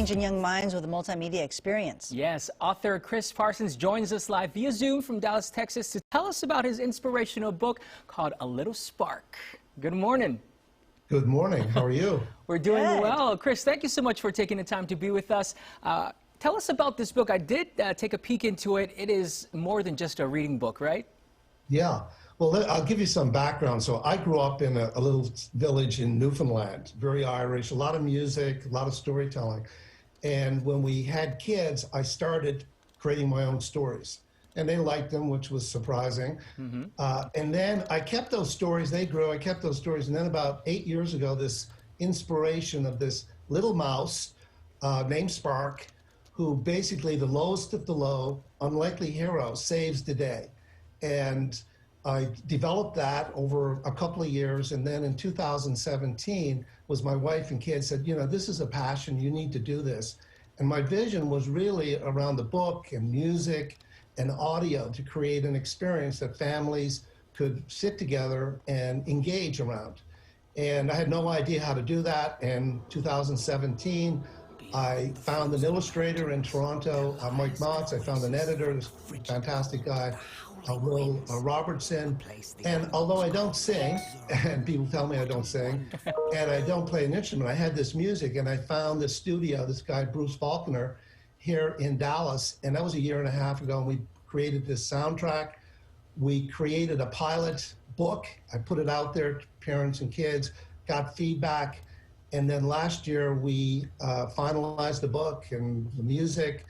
changing young minds with a multimedia experience. Yes, author Chris Parsons joins us live via Zoom from Dallas, Texas to tell us about his inspirational book called A Little Spark. Good morning. Good morning. How are you? We're doing Good. well. Chris, thank you so much for taking the time to be with us. Tell us about this book. I did take a peek into it. It is more than just a reading book, right? Yeah. Well, I'll give you some background. So I grew up in a little village in Newfoundland, very Irish, a lot of music, a lot of storytelling. And when we had kids, I started creating my own stories. And they liked them, which was surprising. Mm-hmm. And then I kept those stories. They grew. I kept those stories. And then about 8 years ago, this inspiration of this little mouse named Spark, who basically the lowest of the low, unlikely hero, saves the day. And I developed that over a couple of years, and then in 2017 was my wife and kids said, you know, this is a passion, you need to do this. And my vision was really around the book and music and audio to create an experience that families could sit together and engage around. And I had no idea how to do that. In 2017, I found an illustrator in Toronto, Mike Motz. I found an editor, this fantastic guy, Will Robertson. And although I don't sing, and people tell me I don't sing, and I don't play an instrument, I had this music, and I found this studio, this guy, Bruce Faulkner, here in Dallas, and that was 1.5 years ago, and we created this soundtrack. We created a pilot book. I put it out there to parents and kids, got feedback, and then last year we finalized the book and the music,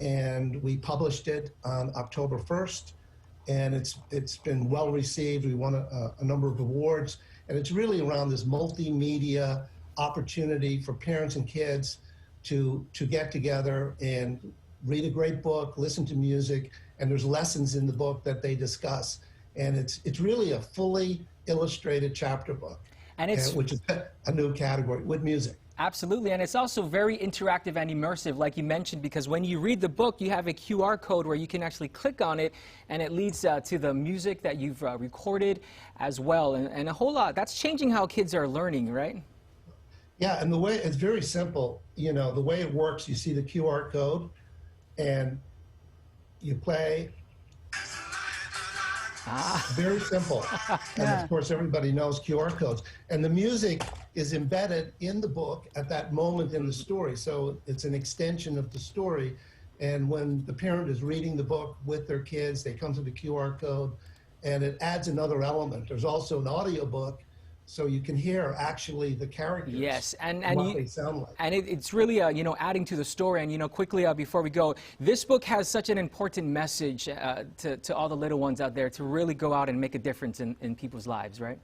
and we published it on October 1st. And it's been well received. We won a number of awards, and it's really around this multimedia opportunity for parents and kids to get together and read a great book, listen to music, and there's lessons in the book that they discuss. And it's really a fully illustrated chapter book, and which is a new category with music. Absolutely, and it's also very interactive and immersive, like you mentioned, because when you read the book, you have a QR code where you can actually click on it, and it leads to the music that you've recorded as well, and a whole lot. That's changing how kids are learning, right? Yeah, and the way it's very simple. You know, the way it works, you see the QR code, and you play. Very simple. And of course, everybody knows QR codes. And the music is embedded in the book at that moment in the story. So it's an extension of the story. And when the parent is reading the book with their kids, they come to the QR code, and it adds another element. There's also an audio book, so you can hear actually the characters. Yes, and what they sound like. And it's really you know, adding to the story. And you know, quickly before we go, this book has such an important message to all the little ones out there to really go out and make a difference in people's lives, right?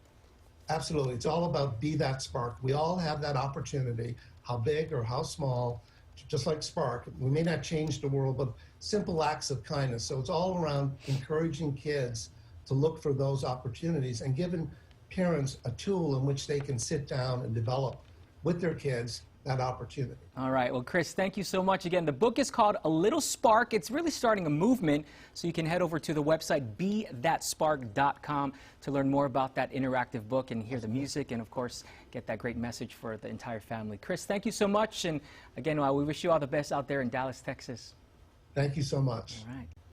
Absolutely. It's all about be that spark. We all have that opportunity, how big or how small, just like Spark. We may not change the world, but simple acts of kindness. So it's all around encouraging kids to look for those opportunities and giving parents a tool in which they can sit down and develop with their kids that opportunity. All right. Well, Chris, thank you so much. Again, the book is called A Little Spark. It's really starting a movement, so you can head over to the website bethatspark.com to learn more about that interactive book and hear the music and, of course, get that great message for the entire family. Chris, thank you so much. And again, we wish you all the best out there in Dallas, Texas. Thank you so much. All right.